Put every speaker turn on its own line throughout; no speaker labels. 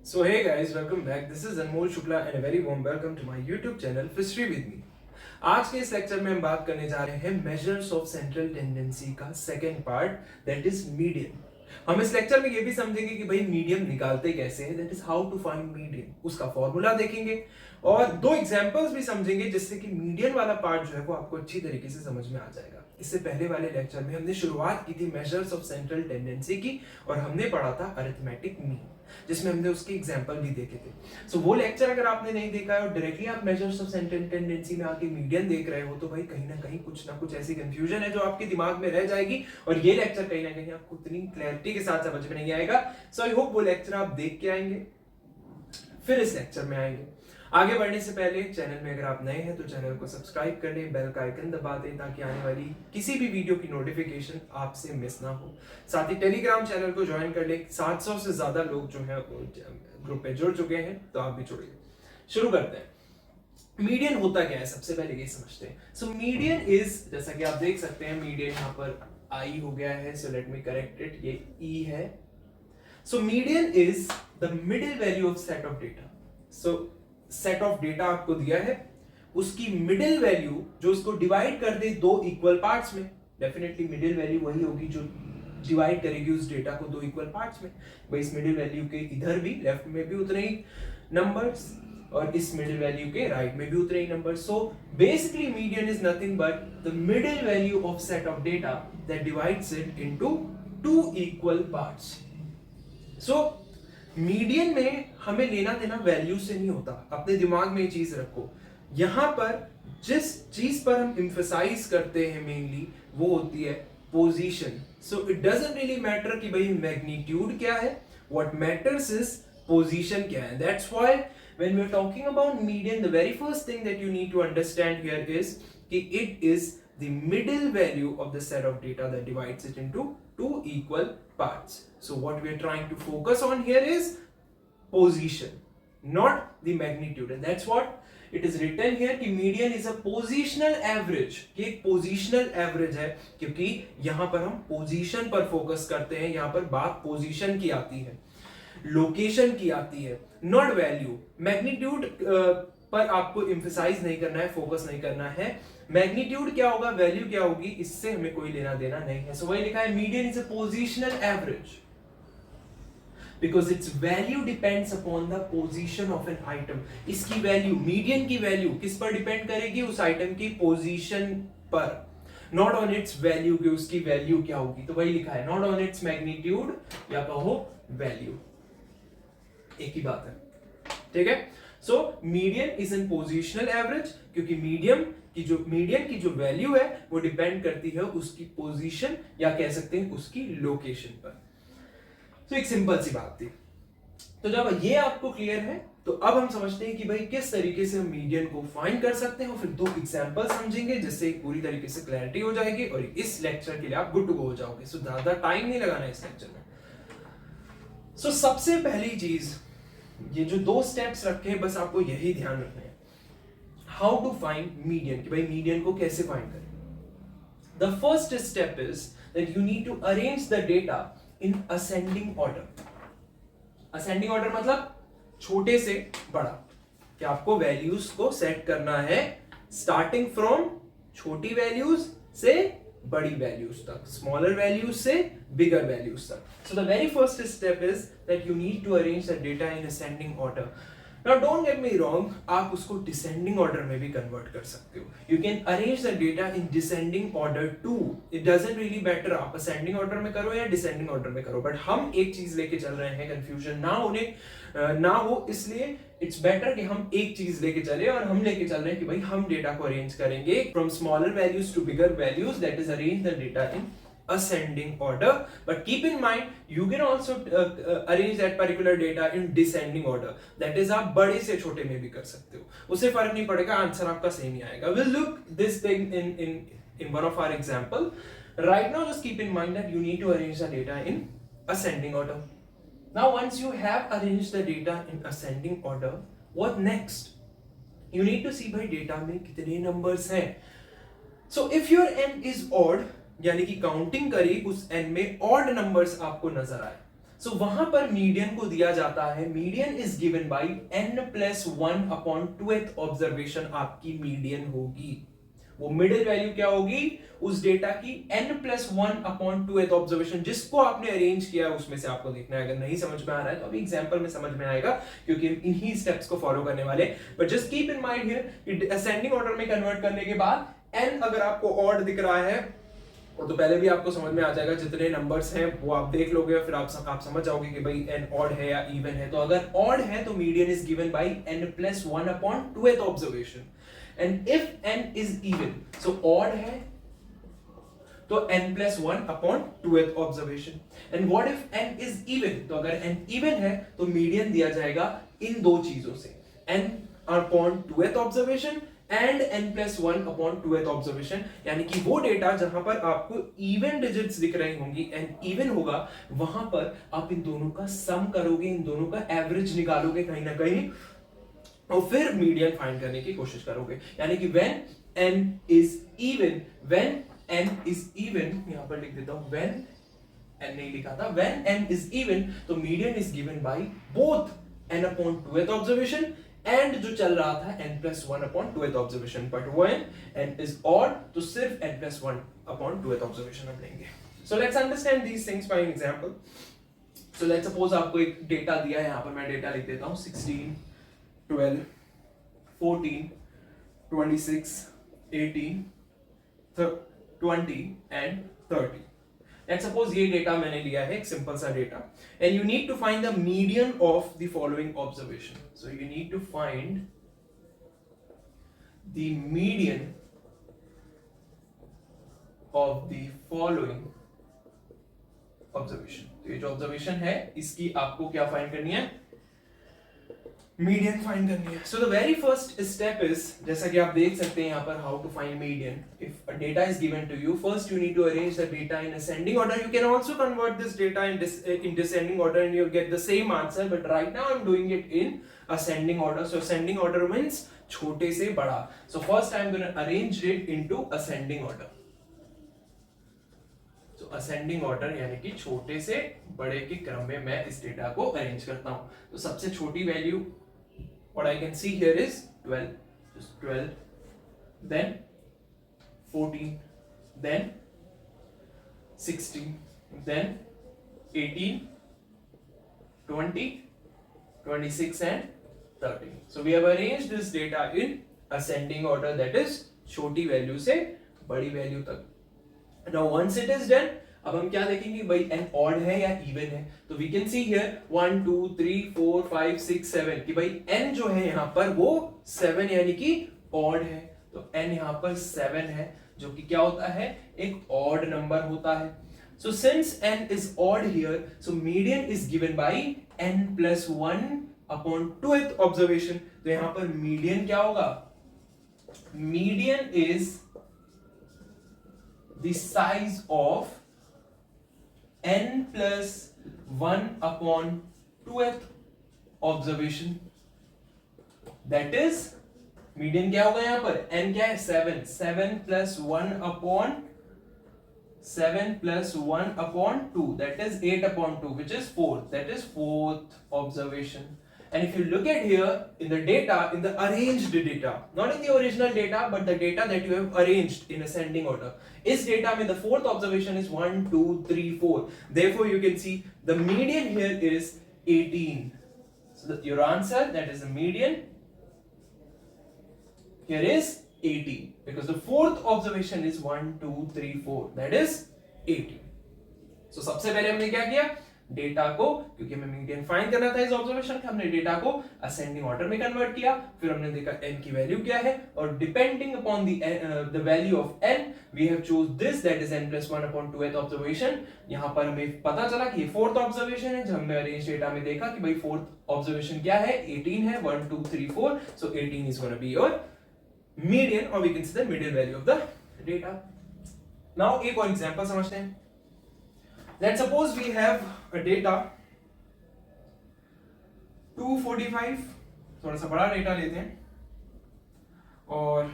So hey guys, welcome back. This is Anmol Shukla and a very warm welcome to my YouTube channel History with me. आज के इस lecture में हम बात करने जा रहे हैं मेजर्स ऑफ सेंट्रल टेंडेंसी का second part, that is median. हम इस लेक्चर में ये भी समझेंगे कि भाई मीडियम निकालते कैसे हैं, that is how to find median, उसका फॉर्मूला देखेंगे और दो एग्जांपल्स भी समझेंगे जिससे कि मीडियन वाला पार्ट जो है वो आपको अच्छी तरीके से समझ में आ जाएगा. इससे पहले वाले लेक्चर में हमने शुरुआत की थी मेजर्स ऑफ सेंट्रल टेंडेंसी की और हमने पढ़ा था अरिथमेटिक मीन, जिसमें हमने उसके एग्जांपल भी देखे थे. सो वो लेक्चर अगर आपने नहीं देखा है और डायरेक्टली आप मेजर्स ऑफ सेंट्रल टेंडेंसी में आके मीडियन देख रहे हो तो भाई कहीं ना कुछ ऐसी कंफ्यूजन है जो आपके दिमाग में रह जाएगी और ये लेक्चर कहीं ना कहीं आपको उतनी क्लैरिटी के साथ समझ में नहीं आएगा. सो आई होप वो लेक्चर आप देख के आएंगे फिर इस लेक्चर में आएंगे. आगे बढ़ने से पहले चैनल में अगर आप नए हैं तो चैनल को सब्सक्राइब कर लें, बेल का आइकन दबा दें ताकि आने वाली किसी भी वीडियो की नोटिफिकेशन आपसे मिस ना हो. साथ ही टेलीग्राम चैनल को ज्वाइन कर लें. 700 से ज्यादा लोग जो हैं ग्रुप पे जुड़ चुके हैं, तो आप भी जुड़िए. शुरू करते हैं. मीडियन होता क्या है, सबसे पहले ये समझते हैं. सो मीडियन इज, जैसा कि आप देख सकते हैं, मीडियन यहाँ पर आई हो गया है, so let me correct it, ये ई है. So median is the middle value of set of data. So set of data आपको दिया है, उसकी मिडिल वैल्यू जो उसको डिवाइड कर दे दो इक्वल पार्ट्स में. डेफिनेटली मिडिल वैल्यू वही होगी जो डिवाइड करेगी उस डेटा को दो इक्वल पार्ट्स में. भाई इस मिडिल वैल्यू के इधर भी, लेफ्ट में भी उतने ही नंबर्स और इस मिडिल वैल्यू के राइट में भी उतने ही numbers. So basically median is nothing but the middle value of set of data that divides it into two equal parts. So median में हमें लेना देना वैल्यू से नहीं होता. अपने दिमाग में ये चीज रखो. यहां पर जिस चीज पर हम एम्फसाइज करते हैं मेनली वो होती है position. So it doesn't really matter कि भाई मैग्नीट्यूड क्या है, व्हाट मैटर्स इज पोजीशन क्या है. That's why when we are talking about median the very first thing that you need to understand here is कि it is the middle value of the set of data that divides it into two equal parts. So what we are trying to focus on here is position, not the magnitude, and that's what it is written here कि median is a positional average. ये एक positional average है क्योंकि यहाँ पर हम position पर focus करते हैं. यहाँ पर बात position की आती है, location की आती है, not value. magnitude पर आपको emphasize नहीं करना है, focus नहीं करना है. मैग्नीट्यूड क्या होगा, वैल्यू क्या होगी, इससे हमें कोई लेना देना नहीं है. सो वही लिखा है median is a positional average because it's value depends upon the position of an item. इसकी वैल्यू, मीडियन की वैल्यू किस पर डिपेंड करेगी, उस आइटम की पोजीशन पर, नॉट ऑन इट्स वैल्यू कि उसकी वैल्यू क्या होगी. तो वही लिखा है, नॉट ऑन इट्स मैग्नीट्यूड या कहो वैल्यू, एक ही बात है. ठीक है. So median is an positional average क्योंकि मीडियन की जो वैल्यू है वो डिपेंड करती है उसकी पोजीशन या कह सकते हैं उसकी लोकेशन पर. तो एक सिंपल सी बात थी. तो जब ये आपको क्लियर है तो अब हम समझते हैं कि भाई किस तरीके से हम मीडियन को फाइंड कर सकते हैं और फिर दो एग्जांपल समझेंगे जिससे एक पूरी तरीके से क्लैरिटी हो जाएगी और इस लेक्चर के लिए आप गुड टू गो हो जाओगे. सो ज्यादा टाइम नहीं लगाना इस लेक्चर में. सो सबसे पहली चीज, ये जो दो स्टेप्स रखे हैं बस आपको यही ध्यान रखना है. हाउ टू फाइंड मीडियन, कि भाई मीडियन को कैसे फाइंड करें. The first step is that you need to arrange the data in ascending order. Ascending order मतलब छोटे से बड़ा, कि आपको वैल्यूज को सेट करना है स्टार्टिंग फ्रॉम छोटी वैल्यूज से बड़ी वैल्यूज तक, स्मॉलर वैल्यूज से बिगर वैल्यूज तक. So the very first step is that you need to arrange the data in ascending order. Now don't get me wrong, आप उसको descending order में भी convert कर सकते हो. You can arrange the data in descending order too. It doesn't really matter आप ascending order में करो या descending order में करो. But हम एक चीज लेके चल रहे हैं, confusion ना हो, इसलिए it's better कि हम एक चीज लेके चले और हम लेके चल रहे हैं कि भाई हम डेटा को अरेंज करेंगे from smaller values to bigger values, that is arrange the data in ascending order. But keep in mind you can also arrange that particular data in descending order, that is आप बड़े से छोटे में भी कर सकते हो, उससे फर्क नहीं पड़ेगा, आंसर आपका सेम ही आएगा. We'll look this thing in one of our example. Right now just keep in mind that you need to arrange the data in ascending order. Now once you have arranged the data in ascending order, what next? You need to see भाई data में कितने numbers हैं. So if your n is odd, यानी कि counting करी उस n में odd numbers आपको नजर आए, सो वहां पर मीडियन को दिया जाता है, median is given by n+1/2th observation आपकी मीडियन होगी। वो मिडिल वैल्यू क्या होगी उस डेटा की, n+1/2th ऑब्जर्वेशन जिसको आपने अरेंज किया है उसमें से आपको देखना है। अगर नहीं समझ में आ रहा है तो अभी एग्जांपल में समझ में आएगा, क्योंकि हम इन्हीं स्टेप्स को फॉलो करने वाले। But just keep in mind here, ascending order में कन्वर्ट करने के बाद n अगर आपको ऑड दिख रहा है तो पहले भी आपको समझ में आ जाएगा, जितने नंबर्स हैं वो आप देख लोगे और फिर आप समझ जाओगे कि भाई n ऑड है या इवन है। तो अगर ऑड है तो median is given by n+1/2th observation, and if n is even, so odd है तो n+1/2th observation, and what if n is even, तो अगर n इवन है तो मीडियन दिया जाएगा इन दो चीजों से, n/2th observation and n+1/2th observation. यानी कि वो डेटा जहां पर आपको इवन डिजिट्स दिख रही होंगी, n इवन होगा, वहां पर आप इन दोनों का सम करोगे, इन दोनों का एवरेज निकालोगे कहीं ना कहीं, और फिर मीडियन फाइंड करने की कोशिश करोगे। यानी कि when n is even, when n is even, यहां पर लिख देता हूं when n नहीं लिखा था, when n is even तो median is given by both n/2th observation and जो चल रहा था n+1/2th observation. But when n is odd तो सिर्फ n+1/2th ऑब्जर्वेशन हम लेंगे। So let's understand these things by an example. So let's suppose आपको एक डेटा दिया है, यहां पर मैं डेटा लिख देता हूं 16, 12, 14, 26, 18, 20 and 30. Let's suppose ये डेटा मैंने लिया है, एक सिंपल सा data, and you need to find the median of the following observation. So you need to find the median of the following observation. तो ये जो ऑब्जर्वेशन है इसकी आपको क्या फाइंड करनी है, मीडियन फाइंड करनी है। So the very first step is, जैसा कि आप देख सकते हैं यहाँ पर, how to find median. If a data is given to you, first you need to arrange the data in ascending order. You can also convert this data in descending order and you get the same answer, but right now I am doing it in ascending order. So ascending order means छोटे से बड़ा. So first I am going to arrange it into ascending order. So ascending order यानी कि छोटे से बड़े के क्रम में मैं इस डेटा को अरेंज करता हूं. तो सबसे छोटी value what I can see here is 12, just 12, then 14, then 16, then 18, 20, 26 and 30. So we have arranged this data in ascending order, that is छोटी वैल्यू से बड़ी वैल्यू तक. Now once it is done, अब हम क्या देखेंगे भाई n odd है या even है. तो we can see here 1 2 3 4 5 6 7 कि भाई n जो है यहाँ पर वो 7 यानी कि odd है. तो n यहाँ पर 7 है जो कि क्या होता है, एक odd नंबर होता है. So since n is odd here, so median is given by n plus 1 upon 2th observation. तो यहां पर median क्या होगा, median is the size of n plus 1 upon 2th observation. That is median क्या होगा यहां पर, n क्या है 7, 7 plus 1 upon 7 plus 1 upon 2, that is 8 upon 2, which is 4, that is 4th observation. And if you look at here in the data, in the arranged data, not in the original data but the data that you have arranged in ascending order, is data में the 4th observation is 1 2 3 4. Therefore you can see the median here is 18. So your answer, that is the median here is 18, because the 4th observation is 1 2 3 4, that is 18. So सबसे पहले हमने क्या किया, data को, क्योंकि हमें median find करना था इस ऑब्जर्वेशन का, हमने डेटा को असेंडिंग ऑर्डर में कन्वर्ट किया. फिर हमने देखा n की वैल्यू क्या है, और depending upon the value of n we have choose this, that is n plus 1 upon 2th observation. यहां पर हमें पता चला कि ये 4th ऑब्जर्वेशन है. जब हमने अरेंज डेटा में देखा कि भाई 4th ऑब्जर्वेशन क्या है, 18 है, 1 2 3 4. सो 18 is gonna be your median, or we can say the middle value of the data. Now एक और example समझते हैं. Let's suppose we have a data 245, थोड़ा सा बड़ा डेटा लेते हैं, और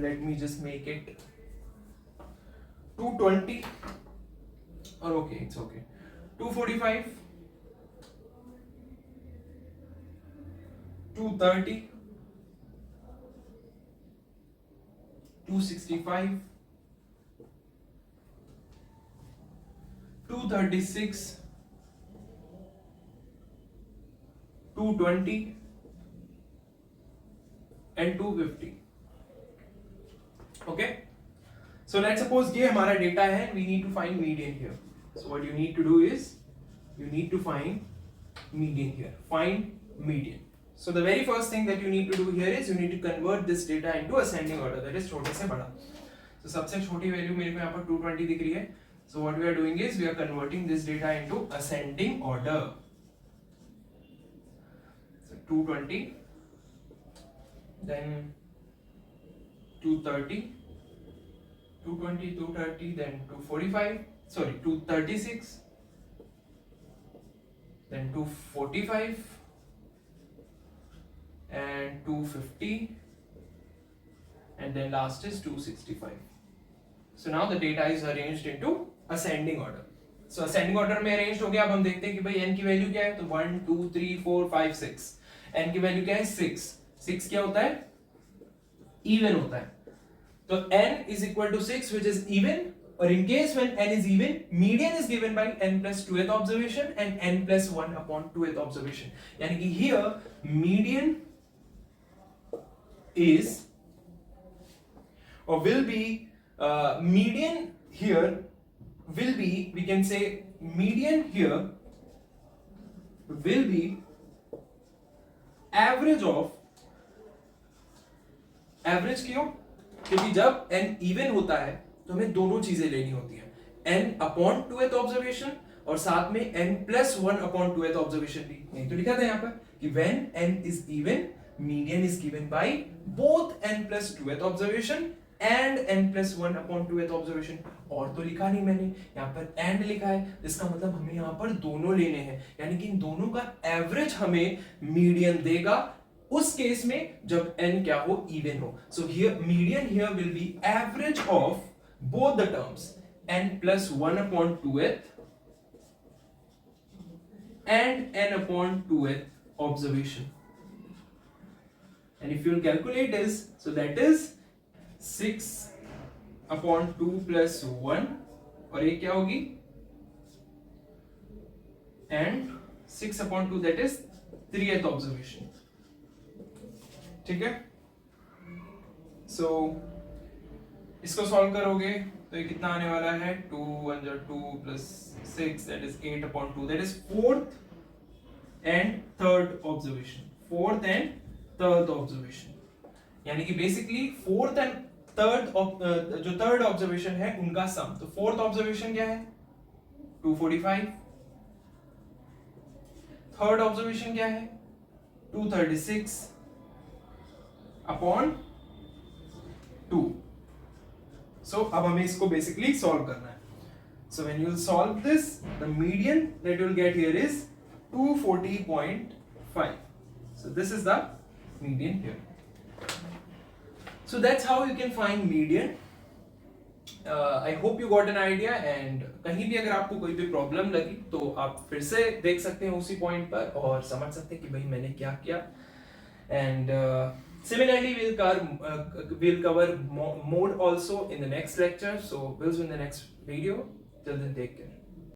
let me just make it 220, और okay, it's okay. 245, 230, 265, 236, 220 and 250. Okay, so let's suppose ये हमारा डेटा है, we need to find median here. So what you need to do is you need to find median here. Find median. So the very first thing that you need to do here is you need to convert this data into ascending order, that is छोटे से बड़ा. So सबसे छोटी value मेरे को यहाँ पर 220 दिख रही है. So what we are doing is we are converting this data into ascending order. So 220, then 230, 220, 230, then 245, sorry, 236, then 245 and 250, and then last is 265. So now the data is arranged into ascending order. So ascending order में arranged हो गया. अब हम देखते हैं कि भाई n की वैल्यू क्या है. तो 1 2 3 4 5 6. n की वैल्यू क्या है 6. 6 क्या होता है, even होता है. तो n is equal to 6 which is even, or in case when n is even, median is given by n plus 2th observation and n plus 1 upon 2th observation. यानी कि here median is or will be median here will be, we can say median here will be average of, average क्यों, क्योंकि जब n even होता है तो हमें दोनों चीजें लेनी होती है, n अपॉन 2th ऑब्जर्वेशन और साथ में n plus 1 upon 2th observation भी. नहीं तो लिखा था यहाँ पर कि when n is even, median is given by both n plus 2th observation and n plus 1 upon 2th observation. और तो लिखा नहीं मैंने, यहाँ पर and लिखा है, इसका मतलब हमें यहाँ पर दोनों लेने हैं, यानी कि इन दोनों का एवरेज हमें मीडियन देगा उस केस में जब n क्या हो, इवन हो. So here median here will be average of both the terms n plus 1 upon 2th and n upon 2th observation. And if you calculate this, so that is 6 upon 2 plus 1, और ये क्या होगी, and 6 upon 2 that is 3th observation. ठीक है. So इसको solve करोगे तो ये कितना आने वाला है, 2 1 2 plus 6 that is 8 upon 2, that is 4th and 3rd observation. 4th and 3rd observation, यानी कि बेसिकली 4th and 3rd जो 3rd observation है उनका सम. तो 4th observation क्या है, 245. 3rd observation क्या है, 236 अपॉन 2. सो अब हमें इसको बेसिकली सॉल्व करना है. So when you will solve this, the median that you will get here is 240.5. So this is the median here. So that's how you can find median. I hope you got an idea. And कहीं भी अगर आपको कोई भी problem लगी तो आप फिर से देख सकते हैं उसी पॉइंट पर और समझ सकते हैं कि भाई मैंने क्या किया. And similarly we'll cover mode also in the next lecture. So we'll see you in the next video. Till then, take care.